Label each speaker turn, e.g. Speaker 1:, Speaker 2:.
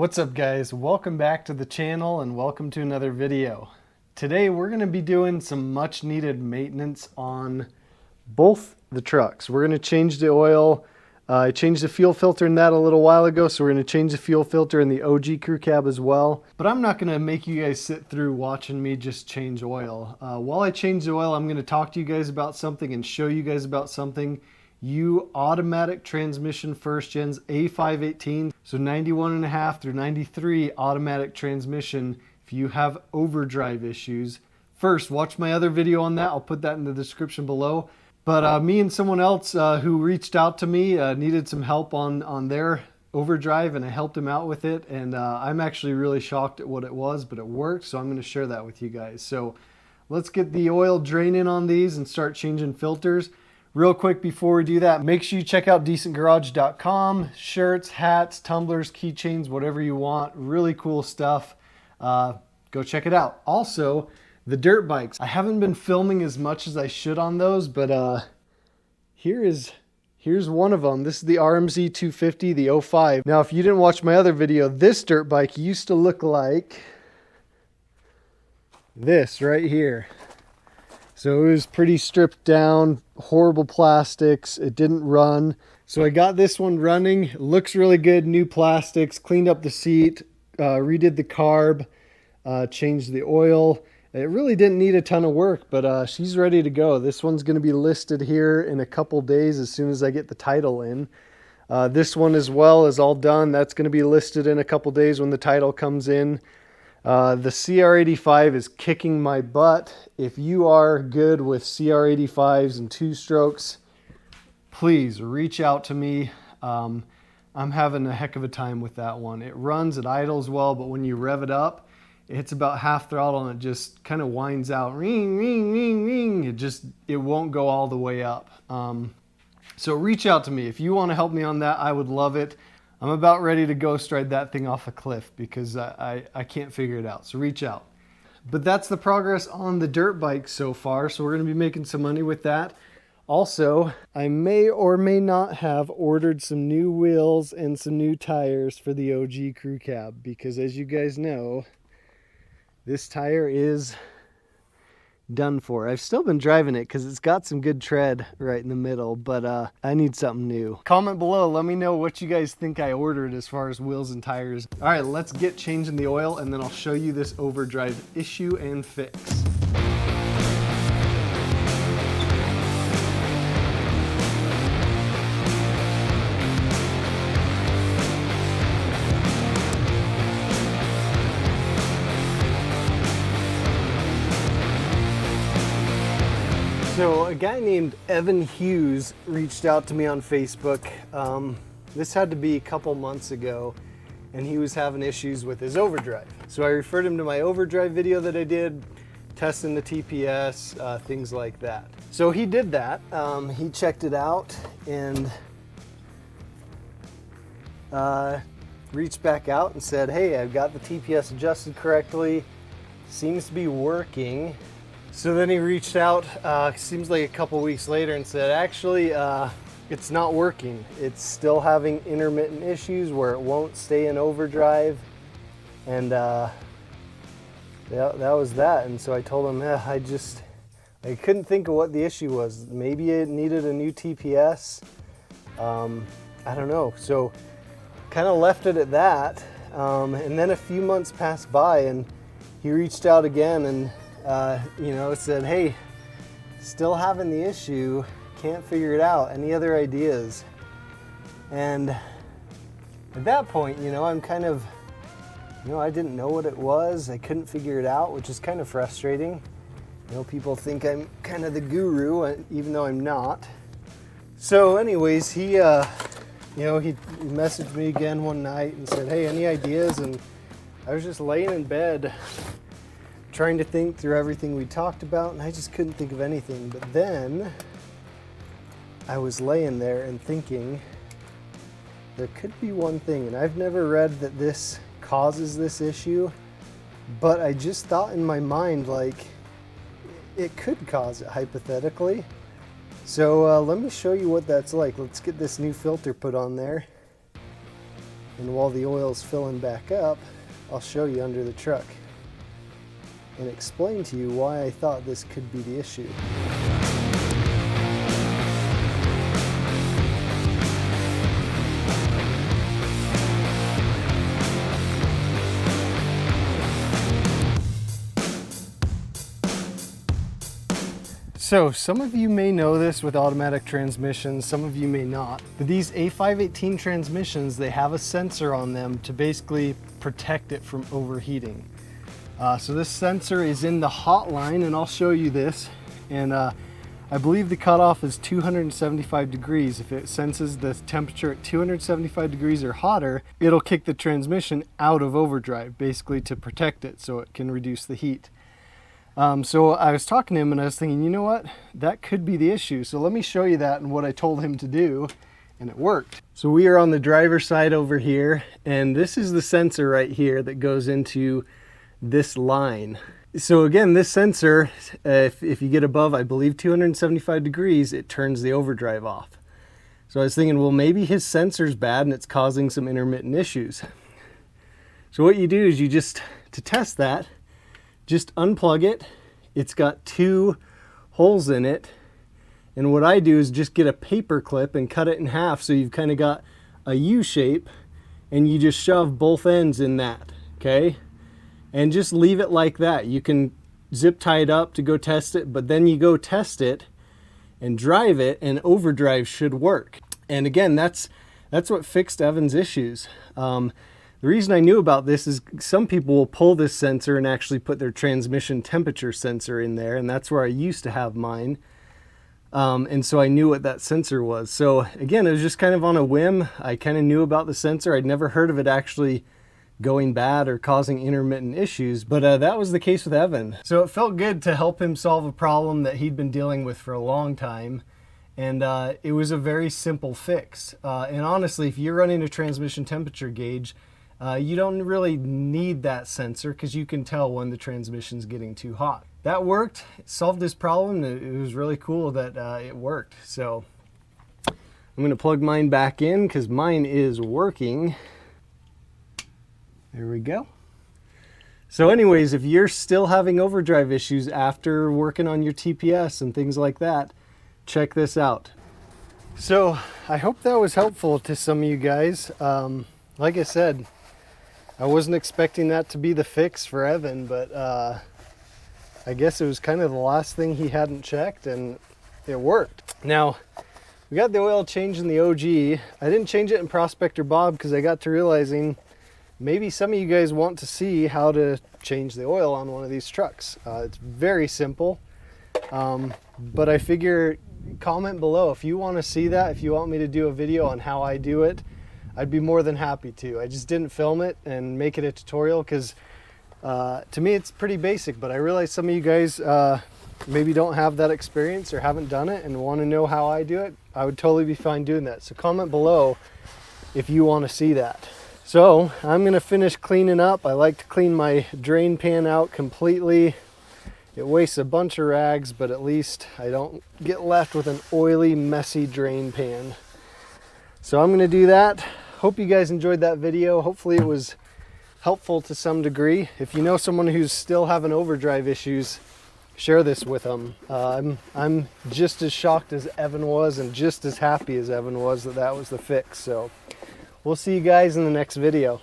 Speaker 1: What's up guys? Welcome back to the channel and welcome to another video. Today we're going to be doing some much needed maintenance on both the trucks. We're going to change the oil. I changed the fuel filter in that a little while ago, so we're going to change the fuel filter in the OG crew cab as well. But I'm not going to make you guys sit through watching me just change oil. While I change the oil, I'm going to talk to you guys about something and show you guys about something. Automatic transmission first gens A518, so 91.5 through 93 automatic transmission. If you have overdrive issues, first watch my other video on that. I'll put that in the description below. But me and someone else who reached out to me needed some help on their overdrive, and I helped him out with it, and I'm actually really shocked at what it was, but it worked, so I'm going to share that with you guys. So let's get the oil draining on these and start changing filters. Real quick before we do that, make sure you check out decentgarage.com. Shirts, hats, tumblers, keychains, whatever you want. Really cool stuff. Go check it out. Also, the dirt bikes. I haven't been filming as much as I should on those, but here's one of them. This is the RMZ 250, the 05. Now, if you didn't watch my other video, this dirt bike used to look like this right here. So it was pretty stripped down, horrible plastics. It didn't run. So I got this one running. It looks really good. New plastics, cleaned up the seat, redid the carb, changed the oil. It really didn't need a ton of work, but she's ready to go. This one's going to be listed here in a couple days as soon as I get the title in. This one as well is all done. That's going to be listed in a couple days when the title comes in. The CR85 is kicking my butt. If you are good with CR85s and two strokes, please reach out to me. I'm having a heck of a time with that one. It runs, it idles well, but when you rev it up, it hits about half throttle and it just kind of winds out. Ring, ring, ring, ring. It won't go all the way up. So reach out to me. If you want to help me on that, I would love it. I'm about ready to ghost ride that thing off a cliff because I can't figure it out. So reach out. But that's the progress on the dirt bike so far. So we're going to be making some money with that. Also, I may or may not have ordered some new wheels and some new tires for the OG crew cab because, as you guys know, this tire is done for. I've still been driving it because it's got some good tread right in the middle, but I need something new. Comment below, let me know what you guys think I ordered as far as wheels and tires. All right, let's get changing the oil and then I'll show you this overdrive issue and fix. So a guy named Evan Hughes reached out to me on Facebook. This had to be a couple months ago, and he was having issues with his overdrive. So I referred him to my overdrive video that I did, testing the TPS, things like that. So he did that. He checked it out and reached back out and said, hey, I've got the TPS adjusted correctly. Seems to be working. So then he reached out, seems like a couple weeks later, and said, actually, it's not working. It's still having intermittent issues where it won't stay in overdrive. And that was that. And so I told him, I couldn't think of what the issue was. Maybe it needed a new TPS. I don't know. So kind of left it at that. And then a few months passed by and he reached out again and said, hey, still having the issue, can't figure it out, any other ideas? And at that point, I'm kind of, I didn't know what it was, I couldn't figure it out, which is kind of frustrating. People think I'm kind of the guru, even though I'm not. So anyways, he messaged me again one night and said, hey, any ideas? And I was just laying in bed trying to think through everything we talked about, and I just couldn't think of anything. But then I was laying there and thinking there could be one thing, and I've never read that this causes this issue, but I just thought in my mind, like, it could cause it hypothetically. So let me show you what that's like. Let's get this new filter put on there. And while the oil's filling back up, I'll show you under the truck and explain to you why I thought this could be the issue. So some of you may know this with automatic transmissions, some of you may not. But these A518 transmissions, they have a sensor on them to basically protect it from overheating. So this sensor is in the hot line, and I'll show you this. And I believe the cutoff is 275 degrees. If it senses the temperature at 275 degrees or hotter, it'll kick the transmission out of overdrive, basically to protect it so it can reduce the heat. So I was talking to him and I was thinking, you know what, that could be the issue. So let me show you that and what I told him to do, and it worked. So we are on the driver's side over here, and this is the sensor right here that goes into this line. So again, this sensor, if you get above, I believe 275 degrees, it turns the overdrive off. So I was thinking, well, maybe his sensor's bad and it's causing some intermittent issues. So what you do is you just, to test that, just unplug it. It's got 2 holes in it. And what I do is just get a paper clip and cut it in half so you've kind of got a U shape, and you just shove both ends in that, okay? And just leave it like that. You can zip tie it up to go test it, but then you go test it and drive it, and overdrive should work. And again, that's what fixed Evan's issues. The reason I knew about this is some people will pull this sensor and actually put their transmission temperature sensor in there, and that's where I used to have mine. And so I knew what that sensor was. So again, it was just kind of on a whim. I kind of knew about the sensor. I'd never heard of it actually going bad or causing intermittent issues, but that was the case with Evan. So it felt good to help him solve a problem that he'd been dealing with for a long time. And it was a very simple fix. And honestly, if you're running a transmission temperature gauge, you don't really need that sensor because you can tell when the transmission's getting too hot. That worked, it solved this problem. It was really cool that it worked. So I'm gonna plug mine back in because mine is working. There we go. So anyways, if you're still having overdrive issues after working on your TPS and things like that, check this out. So I hope that was helpful to some of you guys. Like I said, I wasn't expecting that to be the fix for Evan, but I guess it was kind of the last thing he hadn't checked, and it worked. Now, we got the oil changed in the OG. I didn't change it in Prospector Bob because I got to realizing maybe some of you guys want to see how to change the oil on one of these trucks. It's very simple, but I figure comment below if you want to see that, if you want me to do a video on how I do it. I'd be more than happy to. I just didn't film it and make it a tutorial because to me it's pretty basic, but I realize some of you guys maybe don't have that experience or haven't done it and want to know how I do it. I would totally be fine doing that. So comment below if you want to see that. So I'm going to finish cleaning up. I like to clean my drain pan out completely. It wastes a bunch of rags, but at least I don't get left with an oily, messy drain pan. So I'm going to do that. Hope you guys enjoyed that video. Hopefully it was helpful to some degree. If you know someone who's still having overdrive issues, share this with them. I'm just as shocked as Evan was and just as happy as Evan was that that was the fix. So we'll see you guys in the next video.